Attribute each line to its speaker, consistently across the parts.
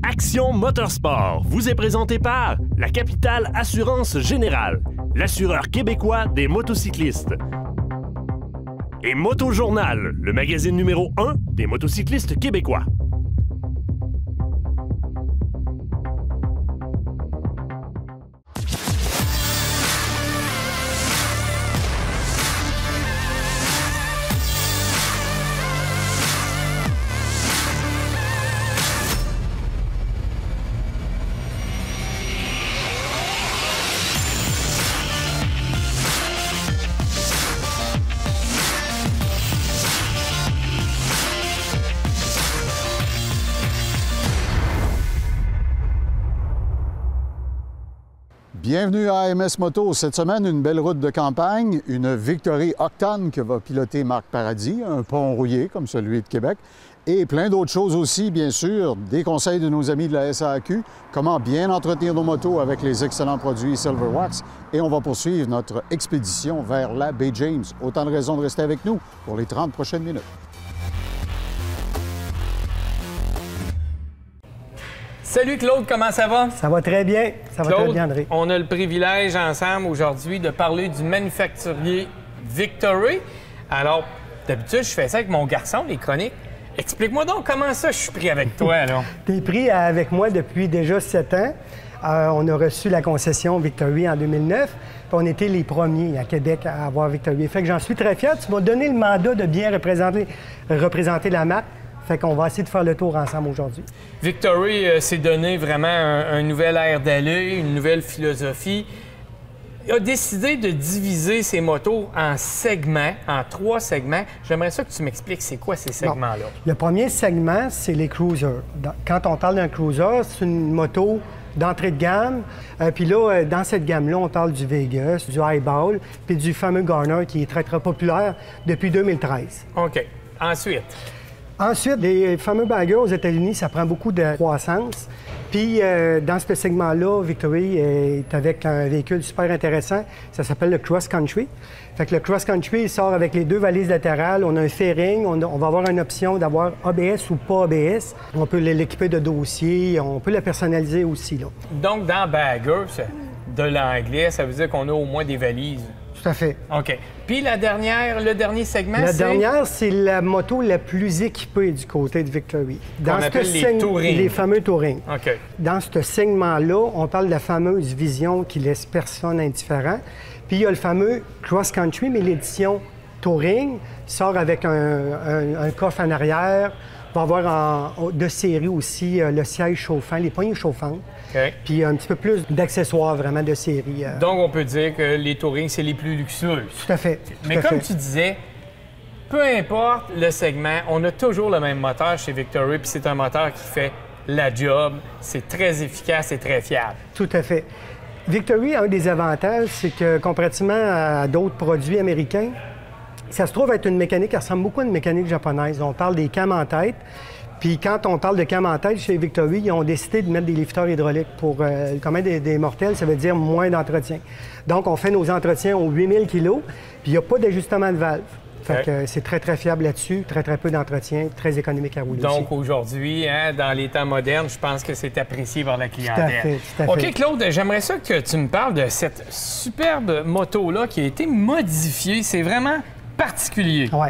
Speaker 1: Action Motorsport vous est présenté par la Capitale Assurance Générale, l'assureur québécois des motocyclistes. Et Motojournal, le magazine numéro 1 des motocyclistes québécois.
Speaker 2: Bienvenue à AMS Moto. Cette semaine, une belle route de campagne, une Victory Octane que va piloter Marc Paradis, un pont rouillé comme celui de Québec, et plein d'autres choses aussi, bien sûr, des conseils de nos amis de la SAQ, comment bien entretenir nos motos avec les excellents produits Silver Wax, et on va poursuivre notre expédition vers la baie James. Autant de raisons de rester avec nous pour les 30 prochaines minutes.
Speaker 3: Salut Claude, comment ça va?
Speaker 4: Ça va très bien. Ça va très bien, André.
Speaker 3: On a le privilège ensemble aujourd'hui de parler du manufacturier Victory. Alors, d'habitude, je fais ça avec mon garçon, les chroniques. Explique-moi donc comment ça je suis pris avec toi, là.
Speaker 4: T'es pris avec moi depuis déjà 7 ans. On a reçu la concession Victory en 2009. Puis on était les premiers à Québec à avoir Victory. Fait que j'en suis très fier. Tu m'as donné le mandat de bien représenter la marque. Fait qu'on va essayer de faire le tour ensemble aujourd'hui.
Speaker 3: Victory s'est donné vraiment un nouvel air d'aller, une nouvelle philosophie. Il a décidé de diviser ses motos en segments, en 3 segments. J'aimerais ça que tu m'expliques c'est quoi ces segments-là.
Speaker 4: Le premier segment, c'est les cruisers. Quand on parle d'un cruiser, c'est une moto d'entrée de gamme. Puis là, dans cette gamme-là, on parle du Vegas, du Highball, puis du fameux Garner qui est très, très populaire depuis 2013.
Speaker 3: OK. Ensuite,
Speaker 4: les fameux baggers aux États-Unis, ça prend beaucoup de croissance. Puis, dans ce segment-là, Victory est avec un véhicule super intéressant. Ça s'appelle le Cross Country. Fait que le Cross Country, il sort avec les 2 valises latérales. On a un fairing. On va avoir une option d'avoir ABS ou pas ABS. On peut l'équiper de dossiers. On peut la personnaliser aussi, là.
Speaker 3: Donc, dans baggers, de l'anglais, ça veut dire qu'on a au moins des valises.
Speaker 4: Tout à fait.
Speaker 3: OK. Puis le dernier segment,
Speaker 4: La dernière, c'est la moto la plus équipée du côté de Victory.
Speaker 3: Qu'on appelle les Touring.
Speaker 4: Les fameux Touring.
Speaker 3: OK.
Speaker 4: Dans ce segment-là, on parle de la fameuse vision qui laisse personne indifférent. Puis il y a le fameux Cross Country, mais l'édition Touring sort avec un coffre en arrière. On va avoir de série aussi le siège chauffant, les poignées chauffantes.
Speaker 3: Okay.
Speaker 4: Puis un petit peu plus d'accessoires vraiment de série.
Speaker 3: Donc, on peut dire que les Touring, c'est les plus luxueux.
Speaker 4: Tout à fait.
Speaker 3: Mais comme tu disais, peu importe le segment, on a toujours le même moteur chez Victory, puis c'est un moteur qui fait la job. C'est très efficace et très fiable.
Speaker 4: Tout à fait. Victory, un des avantages, c'est que comparativement à d'autres produits américains, ça se trouve être une mécanique qui ressemble beaucoup à une mécanique japonaise. On parle des cams en tête. Puis quand on parle de cam en tête, chez Victory, ils ont décidé de mettre des lifteurs hydrauliques pour quand même des mortels, ça veut dire moins d'entretien. Donc, on fait nos entretiens aux 8000 kg, puis il n'y a pas d'ajustement de valve. Fait que c'est très, très fiable là-dessus, très, très peu d'entretien, très économique à rouler aussi.
Speaker 3: Donc, aujourd'hui, dans les temps modernes, je pense que c'est apprécié par la clientèle.
Speaker 4: Tout à fait.
Speaker 3: OK, Claude, j'aimerais ça que tu me parles de cette superbe moto-là qui a été modifiée. C'est vraiment particulier.
Speaker 4: Oui,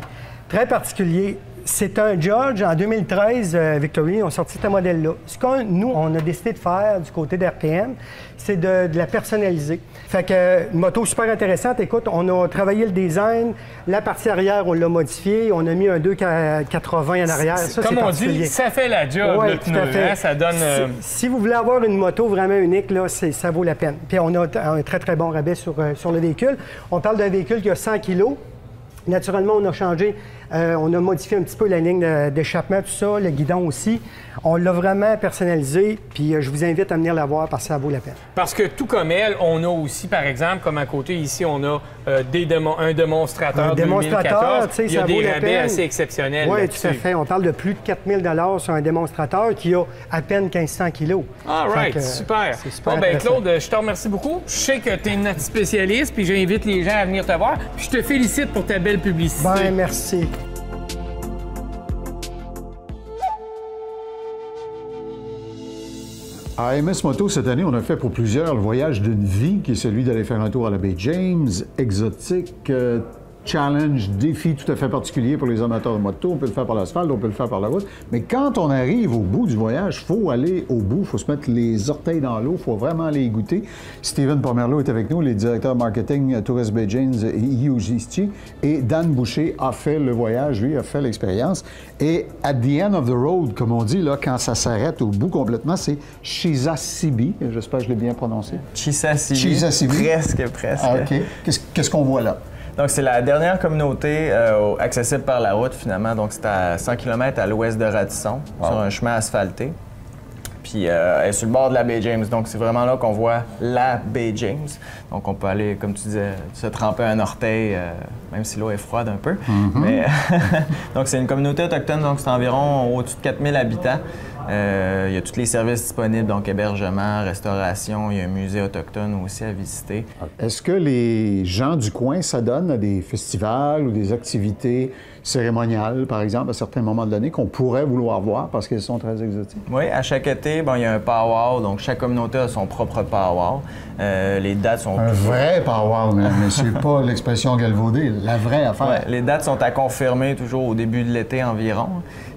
Speaker 4: très particulier. C'est un George. En 2013, Victory ont sorti ce modèle-là. Ce que nous, on a décidé de faire du côté d'RPM, c'est de la personnaliser. Fait que une moto super intéressante. Écoute, on a travaillé le design. La partie arrière, on l'a modifié. On a mis un 280 en arrière. Ça,
Speaker 3: comme on dit, ça fait la job,
Speaker 4: ouais,
Speaker 3: le pneu. Hein? Ça donne...
Speaker 4: Si vous voulez avoir une moto vraiment unique, là, ça vaut la peine. Puis on a un très, très bon rabais sur le véhicule. On parle d'un véhicule qui a 100 kg. Naturellement, on a changé, on a modifié un petit peu la ligne d'échappement, tout ça, le guidon aussi. On l'a vraiment personnalisé, puis je vous invite à venir la voir parce que ça vaut la peine.
Speaker 3: Parce que tout comme elle, on a aussi, par exemple, comme à côté ici, on a un démonstrateur 2014. Il y a des rabais assez exceptionnels.
Speaker 4: Oui, tout à fait. On parle de plus de 4000 $ sur un démonstrateur qui a à peine 1500 kilos.
Speaker 3: All right, super. Bon, bien, Claude, je te remercie beaucoup. Je sais que tu es notre spécialiste, puis j'invite les gens à venir te voir. Puis je te félicite pour ta belle publicité.
Speaker 4: Bien, merci.
Speaker 2: À AMS Moto, cette année, on a fait pour plusieurs le voyage d'une vie, qui est celui d'aller faire un tour à la baie James, exotique, challenge, défi tout à fait particulier pour les amateurs de moto. On peut le faire par l'asphalte, on peut le faire par la route. Mais quand on arrive au bout du voyage, il faut aller au bout, il faut se mettre les orteils dans l'eau, il faut vraiment aller y goûter. Steven Pomerleau est avec nous, les directeurs marketing à Tourist Bay James et UGC. Et Dan Boucher a fait le voyage, lui, a fait l'expérience. Et at the end of the road, comme on dit, là, quand ça s'arrête au bout complètement, c'est Chisasibi. J'espère que je l'ai bien prononcé.
Speaker 5: Chisasibi. Presque.
Speaker 2: Ah, OK. Qu'est-ce qu'on voit là?
Speaker 5: Donc, c'est la dernière communauté accessible par la route, finalement. Donc, c'est à 100 km à l'ouest de Radisson, sur un chemin asphalté. Puis, elle est sur le bord de la baie James. Donc, c'est vraiment là qu'on voit la baie James. Donc, on peut aller, comme tu disais, se tremper un orteil, même si l'eau est froide un peu. Mais donc, c'est une communauté autochtone. Donc, c'est environ au-dessus de 4000 habitants. Il y a tous les services disponibles, donc hébergement, restauration. Il y a un musée autochtone aussi à visiter.
Speaker 2: Est-ce que les gens du coin s'adonnent à des festivals ou des activités cérémoniales, par exemple, à certains moments de l'année, qu'on pourrait vouloir voir parce qu'elles sont très exotiques?
Speaker 5: Oui, à chaque été, bon, il y a un powwow, donc chaque communauté a son propre powwow. Les dates sont...
Speaker 2: Un vrai powwow, mais c'est pas l'expression galvaudée, la vraie affaire.
Speaker 5: Ouais, les dates sont à confirmer toujours au début de l'été environ.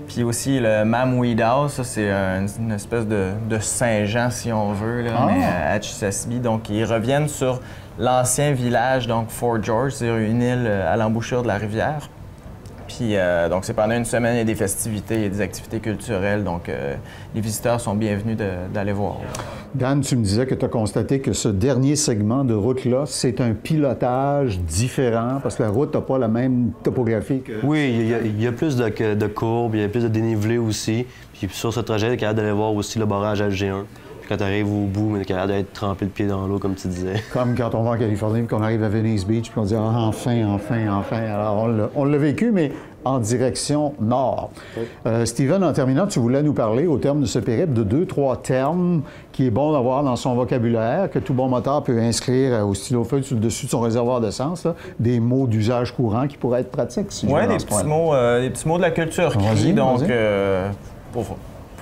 Speaker 5: Puis aussi le Mamweedow, ça c'est une espèce de Saint-Jean si on veut, là, mais à Chisasibi. Donc ils reviennent sur l'ancien village, donc Fort George, c'est une île à l'embouchure de la rivière. Puis donc c'est pendant une semaine, il y a des festivités, il y a des activités culturelles, donc les visiteurs sont bienvenus d'aller voir.
Speaker 2: Dan, tu me disais que tu as constaté que ce dernier segment de route-là, c'est un pilotage différent parce que la route n'a pas la même topographie que...
Speaker 6: Oui, il y a plus de courbes, il y a plus de dénivelé aussi. Puis sur ce trajet, tu es capable d'aller voir aussi le barrage LG1. Puis quand tu arrives au bout, tu es capable d'être trempé le pied dans l'eau, comme tu disais.
Speaker 2: Comme quand on va en Californie, puis qu'on arrive à Venice Beach, puis on dit ah, enfin. Alors, on l'a vécu, mais en direction nord. Steven, en terminant, tu voulais nous parler, au terme de ce périple, de 2-3 termes qui est bon d'avoir dans son vocabulaire, que tout bon moteur peut inscrire au stylo feuille sur le dessus de son réservoir d'essence, des mots d'usage courant qui pourraient être pratiques. Si
Speaker 5: oui, des petits mots de la culture cri, donc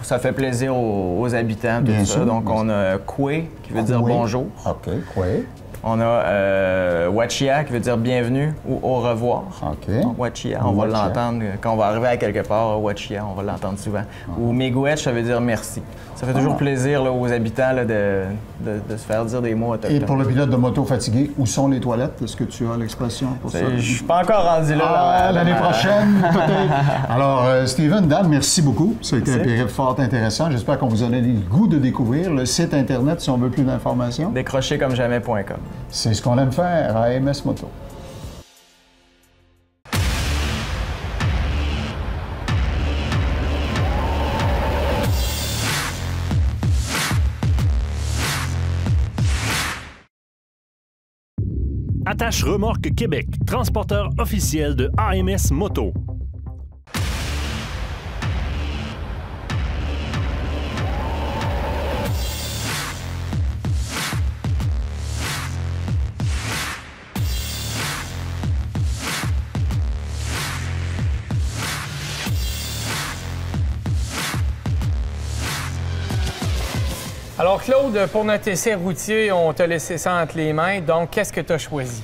Speaker 5: ça fait plaisir aux habitants, tout ça. Donc, on a Kwe, qui veut dire bonjour.
Speaker 2: OK, Kwe.
Speaker 5: On a Wachia, qui veut dire bienvenue ou au revoir.
Speaker 2: OK.
Speaker 5: Donc, Wachia, on va l'entendre quand on va arriver à quelque part. Wachia, on va l'entendre souvent. Ou Miigwech, ça veut dire merci. Ça fait toujours plaisir là, aux habitants là, de se faire dire des mots autochtones.
Speaker 2: Et pour le pilote de moto fatigué, où sont les toilettes? Est-ce que tu as l'expression pour ça?
Speaker 5: Je suis pas encore rendu là.
Speaker 2: L'année prochaine, peut-être. Alors, Steven, Dan, merci beaucoup. Ça a été un périple fort intéressant. J'espère qu'on vous a donné le goût de découvrir le site Internet si on veut plus d'informations.
Speaker 5: Décrochercomjamais.com.
Speaker 2: C'est ce qu'on aime faire à AMS Moto.
Speaker 1: Attache Remorque Québec, transporteur officiel de AMS Moto.
Speaker 3: Alors, Claude, pour notre essai routier, on t'a laissé ça entre les mains. Donc, qu'est-ce que tu as choisi?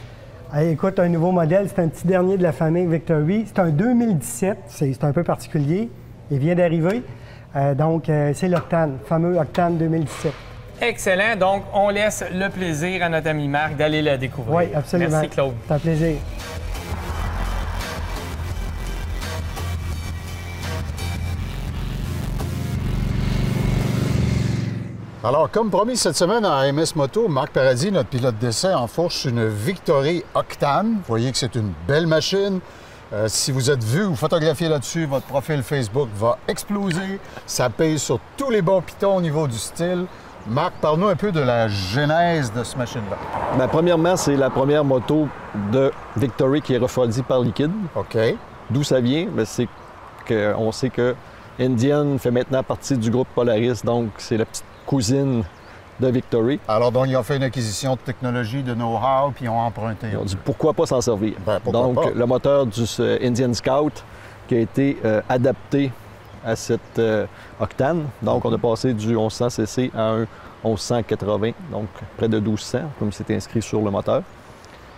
Speaker 4: Écoute, un nouveau modèle, c'est un petit dernier de la famille Victory. C'est un 2017, c'est un peu particulier. Il vient d'arriver. Donc, c'est l'Octane, le fameux Octane 2017.
Speaker 3: Excellent. Donc, on laisse le plaisir à notre ami Marc d'aller la découvrir.
Speaker 4: Oui, absolument.
Speaker 3: Merci, Claude.
Speaker 4: C'est un plaisir.
Speaker 2: Alors, comme promis cette semaine à AMS Moto, Marc Paradis, notre pilote d'essai, enfourche une Victory Octane. Vous voyez que c'est une belle machine. Si vous êtes vu ou photographié là-dessus, votre profil Facebook va exploser. Ça pèse sur tous les bons pitons au niveau du style. Marc, parle-nous un peu de la genèse de cette machine-là.
Speaker 7: Bien, premièrement, c'est la première moto de Victory qui est refroidie par liquide.
Speaker 2: OK.
Speaker 7: D'où ça vient? Bien, c'est qu'on sait que Indian fait maintenant partie du groupe Polaris, donc c'est la petite cousine de Victory.
Speaker 2: Alors, donc, ils ont fait une acquisition de technologie, de know-how, puis ils ont emprunté.
Speaker 7: Ils ont dit pourquoi pas s'en servir.
Speaker 2: Ben, pourquoi
Speaker 7: donc,
Speaker 2: pas?
Speaker 7: le moteur du Indian Scout qui a été adapté à cette octane. Donc, on a passé du 1100 cc à un 1180, donc près de 1200, comme c'est inscrit sur le moteur.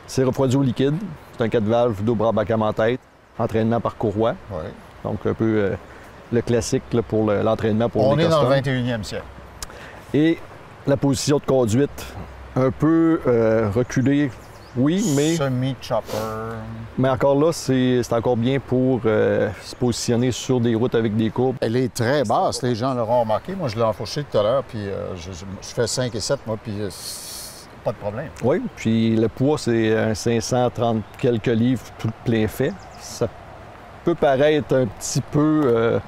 Speaker 7: C'est refroidi au liquide. C'est un 4 valves, double Brabham en tête, entraînement par courroie.
Speaker 2: Ouais.
Speaker 7: Donc, un peu le classique là, pour l'entraînement pour
Speaker 2: On
Speaker 7: les
Speaker 2: est dans le
Speaker 7: customs.
Speaker 2: 21e siècle.
Speaker 7: Et la position de conduite, un peu reculée, oui,
Speaker 2: Semi-chopper.
Speaker 7: mais encore là, c'est encore bien pour se positionner sur des routes avec des courbes.
Speaker 2: Elle est très basse, les gens l'auront remarqué. Moi, je l'ai enfourché tout à l'heure, puis je fais 5 et 7, moi, puis pas de problème.
Speaker 7: Oui, puis le poids, c'est un 530 quelques livres tout plein fait. Ça peut paraître un petit peu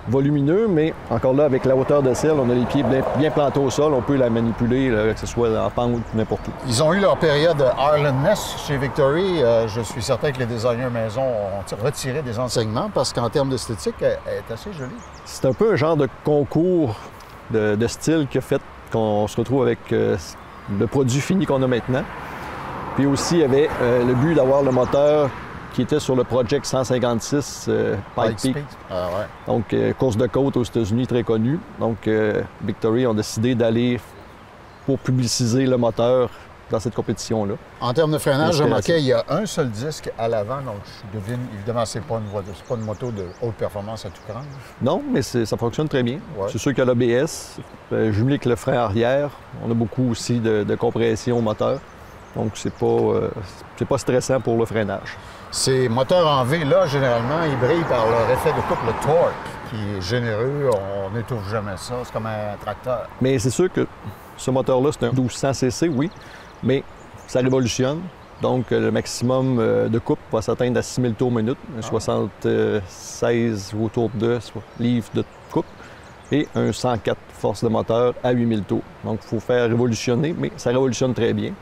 Speaker 7: volumineux, mais encore là, avec la hauteur de selle, on a les pieds bien plantés au sol, on peut la manipuler, là, que ce soit en pente ou n'importe où.
Speaker 2: Ils ont eu leur période Irelandness chez Victory. Je suis certain que les designers maison ont retiré des enseignements parce qu'en termes d'esthétique, elle est assez jolie.
Speaker 7: C'est un peu un genre de concours de style qui a fait qu'on se retrouve avec le produit fini qu'on a maintenant. Puis aussi, il y avait le but d'avoir le moteur qui était sur le Project 156 Pike Peak.
Speaker 2: Ah, ouais.
Speaker 7: Donc, course de côte aux États-Unis très connue. Donc, Victory ont décidé d'aller pour publiciser le moteur dans cette compétition-là.
Speaker 2: En termes de freinage, je
Speaker 7: Inspiration.
Speaker 2: remarquais il y a un seul disque à l'avant, donc je devine, évidemment, c'est pas une moto de haute performance à tout cran.
Speaker 7: Non, mais ça fonctionne très bien.
Speaker 2: Ouais.
Speaker 7: C'est sûr qu'il y a l'ABS, jumelé avec le frein arrière. On a beaucoup aussi de compression au moteur. Donc, c'est pas stressant pour le freinage.
Speaker 2: Ces moteurs en V, là, généralement, ils brillent par leur effet de couple, le torque, qui est généreux. On n'étouffe jamais ça. C'est comme un tracteur.
Speaker 7: Mais c'est sûr que ce moteur-là, c'est un 1200 cc, oui, mais ça révolutionne. Donc, le maximum de coupe va s'atteindre à 6000 tours minute, 76 autour de livres de coupe, et un 104 forces de moteur à 8000 tours. Donc, il faut faire révolutionner, mais ça révolutionne très bien.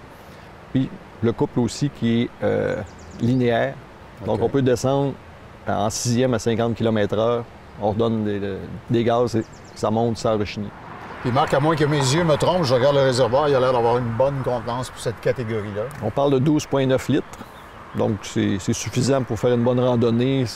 Speaker 7: Puis, le couple aussi qui est linéaire. Donc,
Speaker 2: OK.
Speaker 7: on peut descendre en 6e à 50 km/h. On redonne des gaz et ça monte sans rechigner.
Speaker 2: Puis Marc, à moins que mes yeux me trompent, je regarde le réservoir, il a l'air d'avoir une bonne contenance pour cette catégorie-là.
Speaker 7: On parle de 12,9 litres. Donc, c'est suffisant pour faire une bonne randonnée.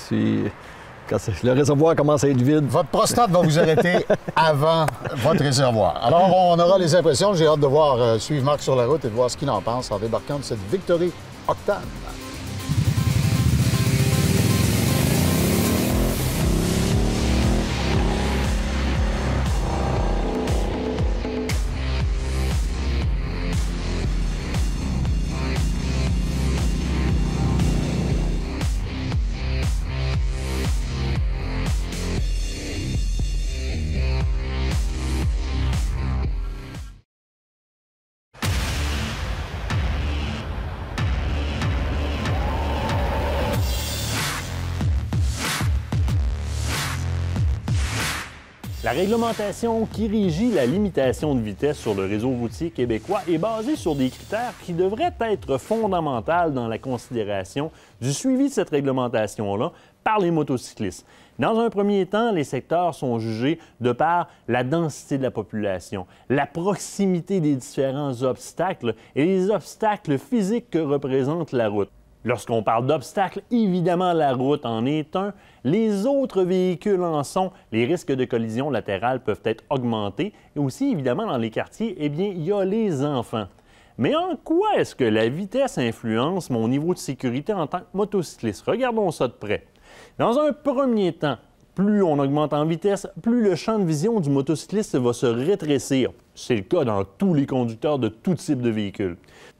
Speaker 7: Quand le réservoir commence à être vide.
Speaker 2: Votre prostate va vous arrêter avant votre réservoir. Alors, on aura les impressions. J'ai hâte de voir suivre Marc sur la route et de voir ce qu'il en pense en débarquant de cette Victory Octane.
Speaker 1: La réglementation qui régit la limitation de vitesse sur le réseau routier québécois est basée sur des critères qui devraient être fondamentaux dans la considération du suivi de cette réglementation-là par les motocyclistes. Dans un premier temps, les secteurs sont jugés de par la densité de la population, la proximité des différents obstacles et les obstacles physiques que représente la route. Lorsqu'on parle d'obstacles, évidemment, la route en est un. Les autres véhicules en sont. Les risques de collision latérale peuvent être augmentés. Et aussi, évidemment, dans les quartiers, eh bien, il y a les enfants. Mais en quoi est-ce que la vitesse influence mon niveau de sécurité en tant que motocycliste? Regardons ça de près. Dans un premier temps, plus on augmente en vitesse, plus le champ de vision du motocycliste va se rétrécir. C'est le cas dans tous les conducteurs de tout type de véhicule.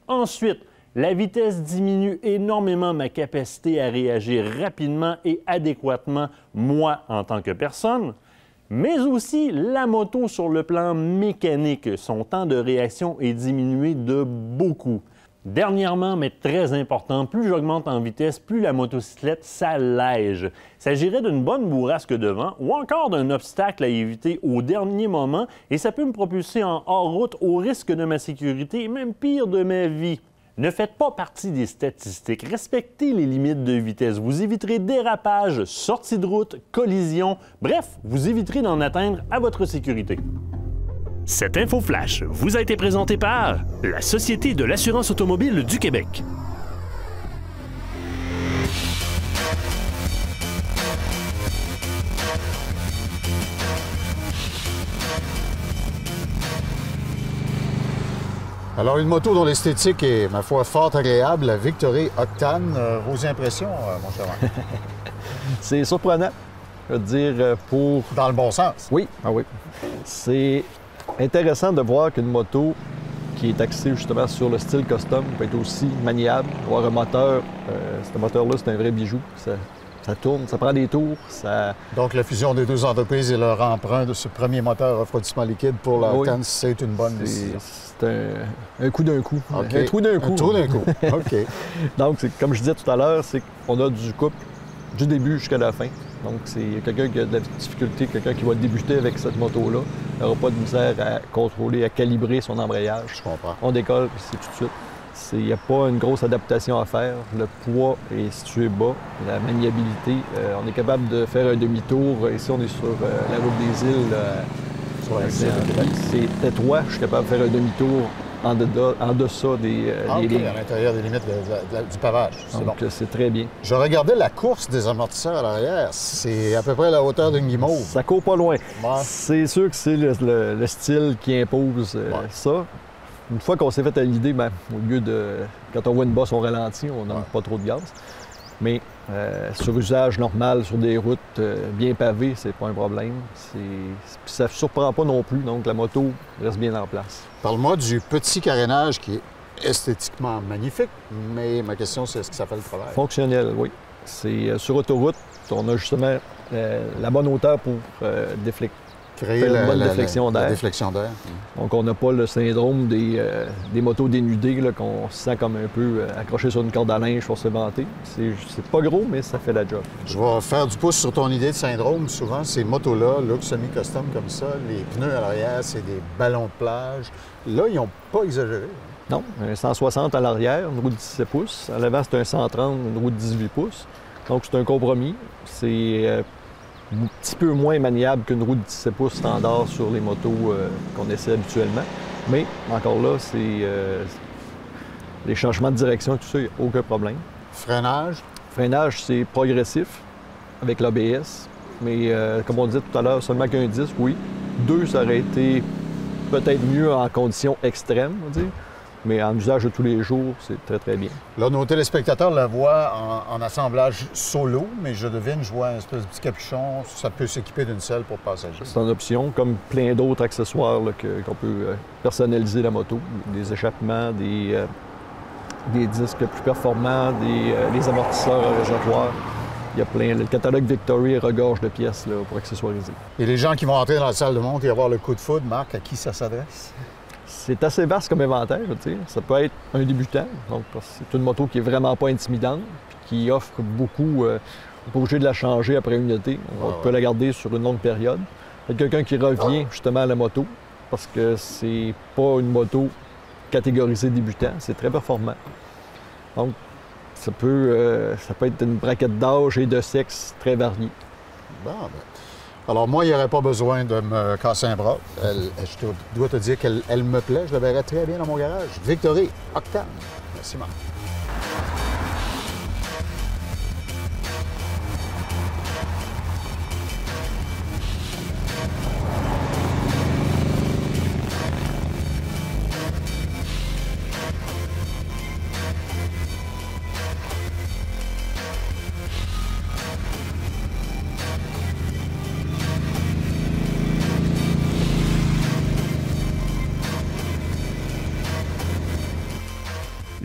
Speaker 1: Ensuite, la vitesse diminue énormément ma capacité à réagir rapidement et adéquatement, moi en tant que personne, mais aussi la moto sur le plan mécanique. Son temps de réaction est diminué de beaucoup. Dernièrement, mais très important, plus j'augmente en vitesse, plus la motocyclette s'allège. Il s'agirait d'une bonne bourrasque devant ou encore d'un obstacle à éviter au dernier moment et ça peut me propulser en hors-route au risque de ma sécurité et même pire de ma vie. Ne faites pas partie des statistiques. Respectez les limites de vitesse. Vous éviterez dérapages, sorties de route, collisions. Bref, vous éviterez d'en atteindre à votre sécurité. Cette info flash vous a été présentée par la Société de l'assurance automobile du Québec.
Speaker 2: Alors, une moto dont l'esthétique est, ma foi, fort agréable, la Victory Octane. Vos impressions, mon cher Marc?
Speaker 7: C'est surprenant, je veux dire, pour...
Speaker 2: Dans le bon sens.
Speaker 7: Oui, ah oui. C'est intéressant de voir qu'une moto qui est axée justement sur le style custom peut être aussi maniable, avoir un moteur. Ce moteur-là, c'est un vrai bijou. Ça tourne, ça prend des tours, ça...
Speaker 2: Donc, la fusion des deux entreprises et leur emprunt de ce premier moteur refroidissement liquide pour la Octane, c'est une bonne décision.
Speaker 7: C'est un coup d'un coup.
Speaker 2: Okay.
Speaker 7: Un trou d'un coup.
Speaker 2: Un trou d'un coup, OK.
Speaker 7: Donc, comme je disais tout à l'heure, c'est qu'on a du couple du début jusqu'à la fin. Donc, c'est quelqu'un qui a de la difficulté, quelqu'un qui va débuter avec cette moto-là. Il n'aura pas de misère à contrôler, à calibrer son embrayage.
Speaker 2: Je comprends.
Speaker 7: On décolle, c'est tout de suite. Il n'y a pas une grosse adaptation à faire. Le poids est situé bas. La maniabilité, on est capable de faire un demi-tour. Ici, on est sur la route des îles. C'est étroit. Je suis capable de faire un demi-tour en deçà des lignes.
Speaker 2: À l'intérieur des limites du pavage.
Speaker 7: Donc,
Speaker 2: bon.
Speaker 7: c'est très bien.
Speaker 2: Je regardais la course des amortisseurs à l'arrière. C'est à peu près à la hauteur d'une guimauve.
Speaker 7: Ça court pas loin.
Speaker 2: Ouais.
Speaker 7: C'est sûr que c'est le style qui impose ça. Une fois qu'on s'est fait à l'idée, au lieu de... Quand on voit une bosse, on ralentit, on n'a pas trop de gaz. Mais sur usage normal, sur des routes bien pavées, c'est pas un problème. Puis ça ne surprend pas non plus, donc la moto reste bien en place.
Speaker 2: Parle-moi du petit carénage qui est esthétiquement magnifique, mais ma question, c'est est-ce que ça fait le travail?
Speaker 7: Fonctionnel, oui. C'est sur autoroute, on a justement la bonne hauteur pour
Speaker 2: créer
Speaker 7: une bonne déflexion d'air.
Speaker 2: déflexion d'air.
Speaker 7: Donc, on n'a pas le syndrome des motos dénudées là, qu'on se sent comme un peu accroché sur une corde à linge pour se vanter. C'est pas gros, mais ça fait la job.
Speaker 2: Je vais faire du pouce sur ton idée de syndrome. Souvent, ces motos-là, look semi-custom comme ça, les pneus à l'arrière, c'est des ballons de plage. Là, ils n'ont pas exagéré.
Speaker 7: Non, un 160 à l'arrière, une roue de 17 pouces. À l'avant, c'est un 130, une roue de 18 pouces. Donc, c'est un compromis. C'est un petit peu moins maniable qu'une roue de 17 pouces standard sur les motos qu'on essaie habituellement. Mais encore là, c'est les changements de direction, tout ça, il n'y a aucun problème.
Speaker 2: Freinage?
Speaker 7: Freinage, c'est progressif avec l'ABS. Mais comme on disait tout à l'heure, seulement qu'un disque, oui. 2, ça aurait été peut-être mieux en conditions extrêmes, on va dire. Mais en usage de tous les jours, c'est très, très bien.
Speaker 2: Là, nos téléspectateurs la voient en assemblage solo, mais je devine, je vois un espèce de petit capuchon. Ça peut s'équiper d'une selle pour passagers. C'est
Speaker 7: une option, comme plein d'autres accessoires qu'on peut personnaliser la moto. Des échappements, des disques plus performants, des amortisseurs régatoires. Il y a plein. Le catalogue Victory regorge de pièces là, pour accessoiriser.
Speaker 2: Et les gens qui vont entrer dans la salle de montre et avoir le coup de foudre, Marc, à qui ça s'adresse?
Speaker 7: C'est assez vaste comme inventaire, je veux dire. Ça peut être un débutant, donc c'est une moto qui est vraiment pas intimidante, puis qui offre beaucoup. On n'est pas obligé de la changer après une unité. On peut la garder sur une longue période. Il y a quelqu'un qui revient justement à la moto, parce que c'est pas une moto catégorisée débutant, c'est très performant. Donc, ça peut être une braquette d'âge et de sexe très variée.
Speaker 2: Bon, ben. Alors, moi, il n'y aurait pas besoin de me casser un bras. Je dois te dire qu'elle me plaît. Je la verrais très bien dans mon garage. Victory Octane. Merci, Marc.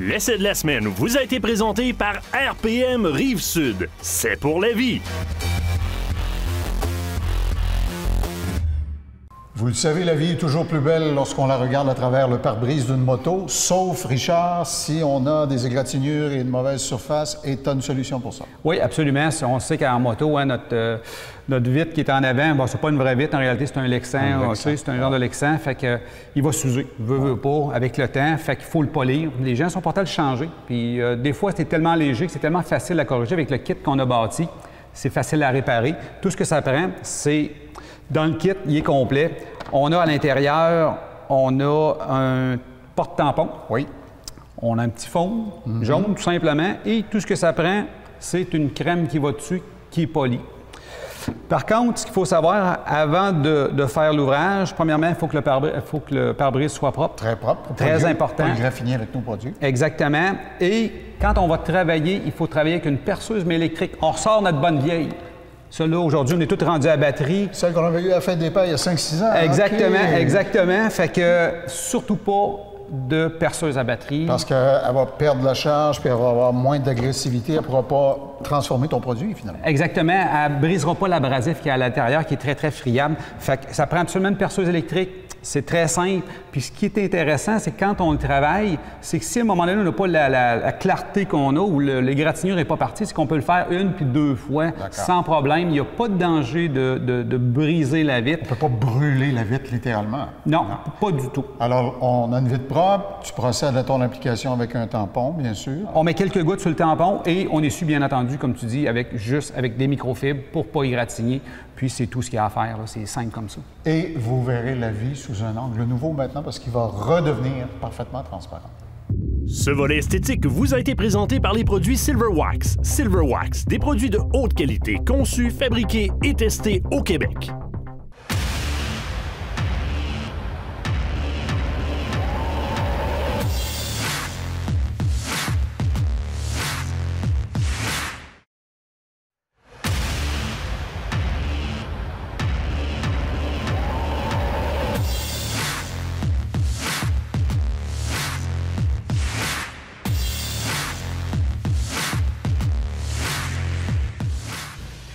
Speaker 1: L'essai de la semaine vous a été présenté par RPM Rive-Sud. C'est pour la vie.
Speaker 2: Vous le savez, la vie est toujours plus belle lorsqu'on la regarde à travers le pare-brise d'une moto, sauf, Richard, si on a des égratignures et une mauvaise surface, et tu as une solution pour ça.
Speaker 8: Oui, absolument. On sait qu'en moto, hein, notre vitre qui est en avant, bon, c'est pas une vraie vitre, en réalité, c'est un Lexan. C'est un genre de Lexan, fait que il va s'user, veut pas, avec le temps, fait qu'il faut le polir. Les gens sont portés à le changer. Puis des fois, c'est tellement léger que c'est tellement facile à corriger avec le kit qu'on a bâti. C'est facile à réparer. Tout ce que ça prend, c'est... Dans le kit, il est complet. On a à l'intérieur, on a un porte-tampon.
Speaker 2: Oui.
Speaker 8: On a un petit fond jaune, tout simplement. Et tout ce que ça prend, c'est une crème qui va dessus, qui est polie. Par contre, ce qu'il faut savoir, avant de faire l'ouvrage, premièrement, il faut que le pare-brise soit propre.
Speaker 2: Très propre.
Speaker 8: Très important.
Speaker 2: Pour le graffiner avec nos produits.
Speaker 8: Exactement. Et quand on va travailler, il faut travailler avec une perceuse mais électrique. On ressort notre bonne vieille. Ça, là, aujourd'hui, on est tous rendus à batterie.
Speaker 2: Celle qu'on avait eu à la fête des pères il y a 5-6 ans.
Speaker 8: Exactement,
Speaker 2: Okay.
Speaker 8: exactement. Fait que surtout pas de perceuse à batterie.
Speaker 2: Parce qu'elle va perdre la charge, puis elle va avoir moins d'agressivité, elle ne pourra pas transformer ton produit, finalement.
Speaker 8: Exactement. Elle ne brisera pas l'abrasif qui est à l'intérieur, qui est très, très friable. Fait que ça prend absolument une perceuse électrique. C'est très simple. Puis ce qui est intéressant, c'est que quand on le travaille, c'est que si à un moment donné, on n'a pas la clarté qu'on a ou l'égratignure n'est pas partie, c'est qu'on peut le faire 1 puis 2 fois sans problème. Il n'y a pas de danger de briser la vitre.
Speaker 2: On ne peut pas brûler la vitre, littéralement.
Speaker 8: Non, pas du tout.
Speaker 2: Alors, on a une vitre propre, tu procèdes à ton application avec un tampon, bien sûr.
Speaker 8: On met quelques gouttes sur le tampon et on essuie, bien entendu, comme tu dis, avec des microfibres pour ne pas égratigner. Puis c'est tout ce qu'il y a à faire, c'est simple comme ça.
Speaker 2: Et vous verrez la vie sous un angle nouveau maintenant parce qu'il va redevenir parfaitement transparent.
Speaker 1: Ce volet esthétique vous a été présenté par les produits Silverwax. Silverwax, des produits de haute qualité, conçus, fabriqués et testés au Québec.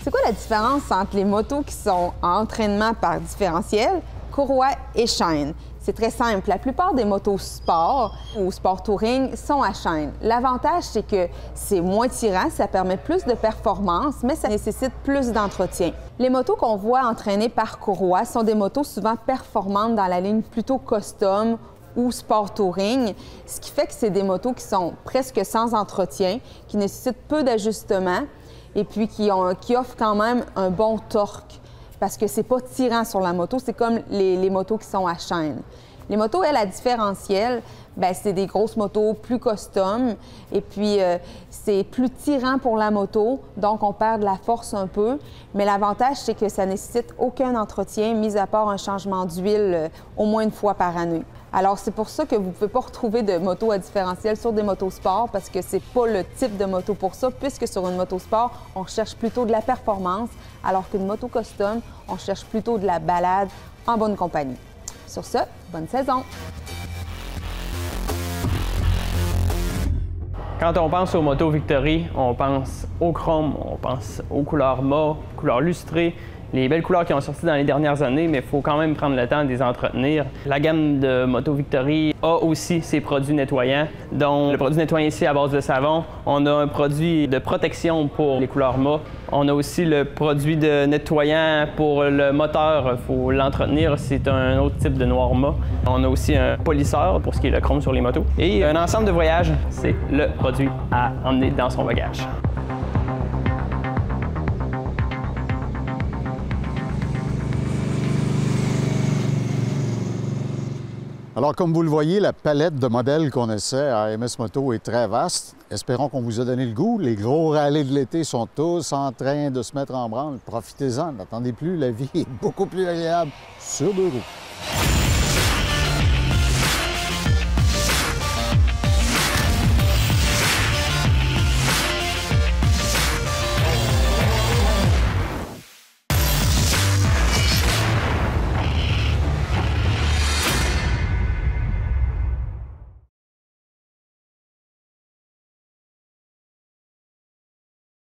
Speaker 9: C'est quoi la différence entre les motos qui sont en entraînement par différentiel, courroie et chaîne? C'est très simple. La plupart des motos sport ou sport touring sont à chaîne. L'avantage, c'est que c'est moins tirant, ça permet plus de performance, mais ça nécessite plus d'entretien. Les motos qu'on voit entraînées par courroie sont des motos souvent performantes dans la ligne plutôt custom ou sport touring, ce qui fait que c'est des motos qui sont presque sans entretien, qui nécessitent peu d'ajustements et puis qui offrent quand même un bon torque parce que c'est pas tirant sur la moto, c'est comme les motos qui sont à chaîne. Les motos, elles, à différentiel, bien, c'est des grosses motos plus custom et puis c'est plus tirant pour la moto, donc on perd de la force un peu. Mais l'avantage, c'est que ça nécessite aucun entretien, mis à part un changement d'huile au moins une fois par année. Alors, c'est pour ça que vous ne pouvez pas retrouver de moto à différentiel sur des motos sport parce que c'est pas le type de moto pour ça, puisque sur une moto sport, on cherche plutôt de la performance, alors qu'une moto custom, on cherche plutôt de la balade en bonne compagnie. Sur ce, bonne saison!
Speaker 10: Quand on pense aux motos Victory, on pense au chrome, on pense aux couleurs mat, couleurs lustrées, les belles couleurs qui ont sorti dans les dernières années, mais il faut quand même prendre le temps de les entretenir. La gamme de Moto Victory a aussi ses produits nettoyants, dont le produit nettoyant ici à base de savon. On a un produit de protection pour les couleurs mat. On a aussi le produit de nettoyant pour le moteur. Il faut l'entretenir, c'est un autre type de noir mat. On a aussi un polisseur pour ce qui est le chrome sur les motos. Et un ensemble de voyage, c'est le produit à emmener dans son bagage.
Speaker 2: Alors, comme vous le voyez, la palette de modèles qu'on essaie à MS Moto est très vaste. Espérons qu'on vous a donné le goût. Les gros rallyes de l'été sont tous en train de se mettre en branle. Profitez-en, n'attendez plus, la vie est beaucoup plus agréable sur deux roues.